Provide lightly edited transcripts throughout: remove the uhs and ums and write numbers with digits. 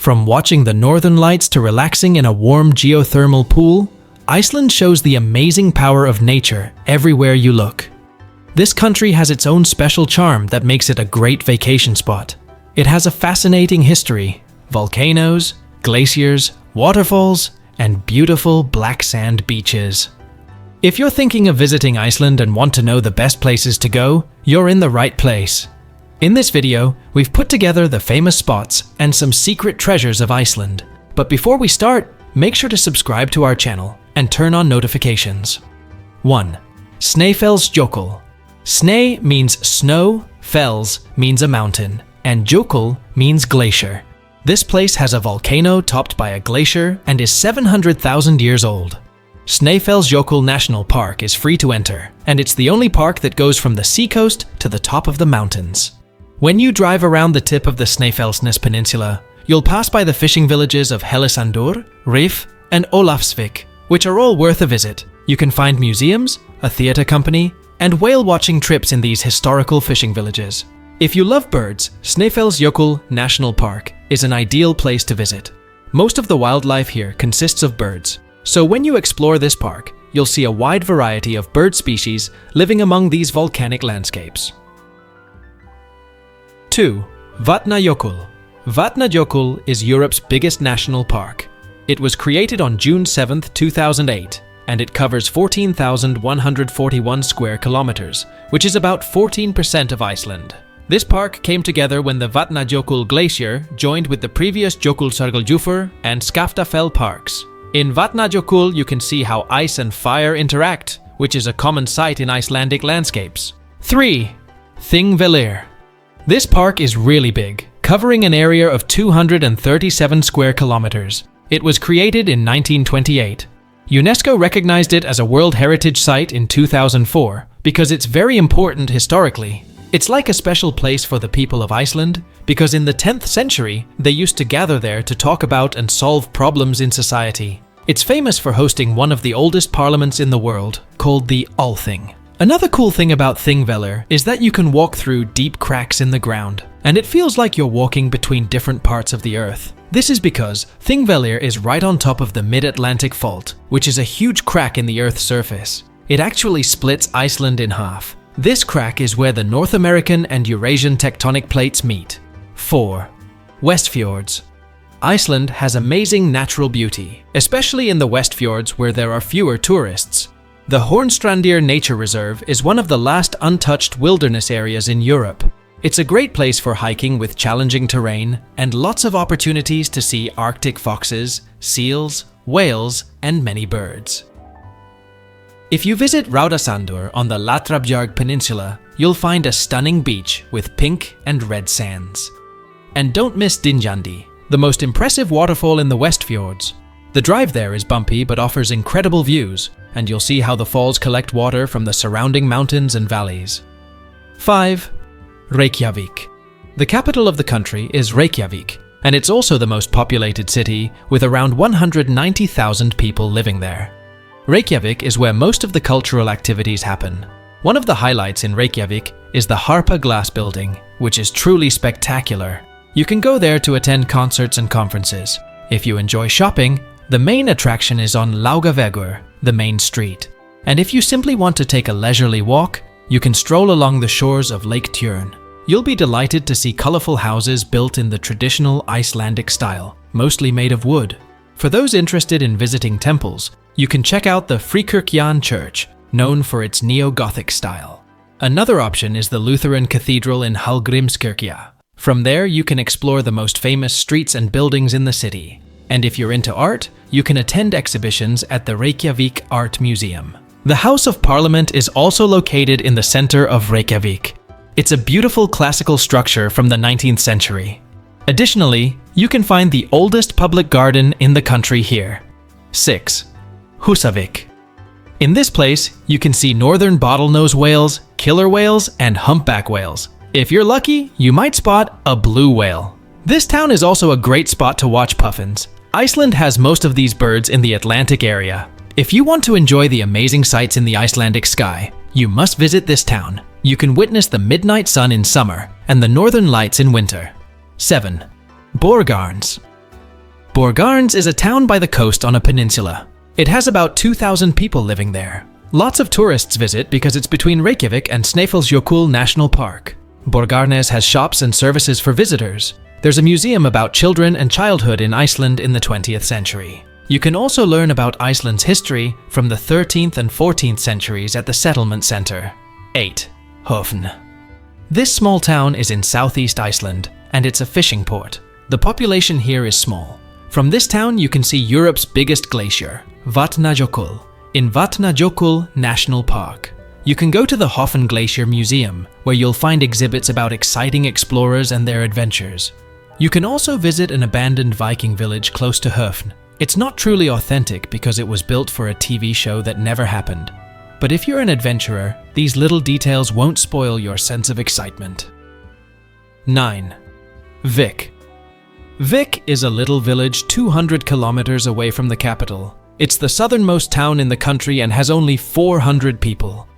From watching the northern lights to relaxing in a warm geothermal pool, Iceland shows the amazing power of nature everywhere you look. This country has its own special charm that makes it a great vacation spot. It has a fascinating history, volcanoes, glaciers, waterfalls, and beautiful black sand beaches. If you're thinking of visiting Iceland and want to know the best places to go, you're in the right place. In this video, we've put together the famous spots and some secret treasures of Iceland. But before we start, make sure to subscribe to our channel and turn on notifications. 1. Snæfellsjökull. Snæ means snow, fells means a mountain, and jökull means glacier. This place has a volcano topped by a glacier and is 700,000 years old. Snæfellsjökull National Park is free to enter, and it's the only park that goes from the seacoast to the top of the mountains. When you drive around the tip of the Snæfellsnes Peninsula, you'll pass by the fishing villages of Hellissandur, Rif, and Ólafsvík, which are all worth a visit. You can find museums, a theatre company, and whale-watching trips in these historical fishing villages. If you love birds, Snæfellsjökull National Park is an ideal place to visit. Most of the wildlife here consists of birds, so when you explore this park, you'll see a wide variety of bird species living among these volcanic landscapes. 2. Vatnajökull. Vatnajökull is Europe's biggest national park. It was created on June 7, 2008, and it covers 14,141 square kilometers, which is about 14% of Iceland. This park came together when the Vatnajökull Glacier joined with the previous Jökulsárgljúfur and Skaftafell parks. In Vatnajökull, you can see how ice and fire interact, which is a common sight in Icelandic landscapes. 3. Þingvellir. This park is really big, covering an area of 237 square kilometers. It was created in 1928. UNESCO recognized it as a World Heritage Site in 2004 because it's very important historically. It's like a special place for the people of Iceland because in the 10th century, they used to gather there to talk about and solve problems in society. It's famous for hosting one of the oldest parliaments in the world, called the Althing. Another cool thing about Þingvellir is that you can walk through deep cracks in the ground, and it feels like you're walking between different parts of the Earth. This is because Þingvellir is right on top of the Mid-Atlantic Fault, which is a huge crack in the Earth's surface. It actually splits Iceland in half. This crack is where the North American and Eurasian tectonic plates meet. 4. Westfjords. Iceland has amazing natural beauty, especially in the Westfjords where there are fewer tourists. The Hornstrandir Nature Reserve is one of the last untouched wilderness areas in Europe. It's a great place for hiking with challenging terrain and lots of opportunities to see Arctic foxes, seals, whales, and many birds. If you visit Raudasandur on the Latrabjarg Peninsula, you'll find a stunning beach with pink and red sands. And don't miss Dynjandi, the most impressive waterfall in the Westfjords. The drive there is bumpy but offers incredible views, and you'll see how the falls collect water from the surrounding mountains and valleys. 5. Reykjavik. The capital of the country is Reykjavik, and it's also the most populated city with around 190,000 people living there. Reykjavik is where most of the cultural activities happen. One of the highlights in Reykjavik is the Harpa Glass Building, which is truly spectacular. You can go there to attend concerts and conferences. If you enjoy shopping, the main attraction is on Laugavegur, the main street. And if you simply want to take a leisurely walk, you can stroll along the shores of Lake Tjörn. You'll be delighted to see colorful houses built in the traditional Icelandic style, mostly made of wood. For those interested in visiting temples, you can check out the Fríkirkjan Church, known for its neo-Gothic style. Another option is the Lutheran Cathedral in Hallgrímskirkja. From there, you can explore the most famous streets and buildings in the city. And if you're into art, you can attend exhibitions at the Reykjavik Art Museum. The House of Parliament is also located in the center of Reykjavik. It's a beautiful classical structure from the 19th century. Additionally, you can find the oldest public garden in the country here. 6. Húsavík. In this place, you can see northern bottlenose whales, killer whales, and humpback whales. If you're lucky, you might spot a blue whale. This town is also a great spot to watch puffins. Iceland has most of these birds in the Atlantic area. If you want to enjoy the amazing sights in the Icelandic sky, you must visit this town. You can witness the midnight sun in summer and the northern lights in winter. 7. Borgarnes. Borgarnes is a town by the coast on a peninsula. It has about 2,000 people living there. Lots of tourists visit because it's between Reykjavik and Seljalandsfoss National Park. Borgarnes has shops and services for visitors. There's a museum about children and childhood in Iceland in the 20th century. You can also learn about Iceland's history from the 13th and 14th centuries at the settlement center. 8. Höfn. This small town is in southeast Iceland, and it's a fishing port. The population here is small. From this town you can see Europe's biggest glacier, Vatnajökull, in Vatnajökull National Park. You can go to the Höfn Glacier Museum, where you'll find exhibits about exciting explorers and their adventures. You can also visit an abandoned Viking village close to Höfn. It's not truly authentic because it was built for a TV show that never happened. But if you're an adventurer, these little details won't spoil your sense of excitement. 9. Vik. Vik is a little village 200 kilometers away from the capital. It's the southernmost town in the country and has only 400 people.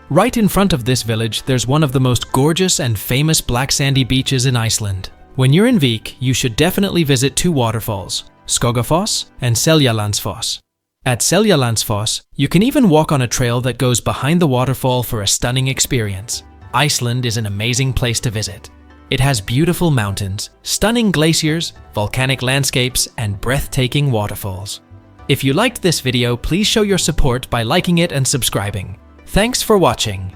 Right in front of this village, there's one of the most gorgeous and famous black sandy beaches in Iceland. When you're in Vik, you should definitely visit 2 waterfalls, Skógafoss and Seljalandsfoss. At Seljalandsfoss, you can even walk on a trail that goes behind the waterfall for a stunning experience. Iceland is an amazing place to visit. It has beautiful mountains, stunning glaciers, volcanic landscapes, and breathtaking waterfalls. If you liked this video, please show your support by liking it and subscribing. Thanks for watching.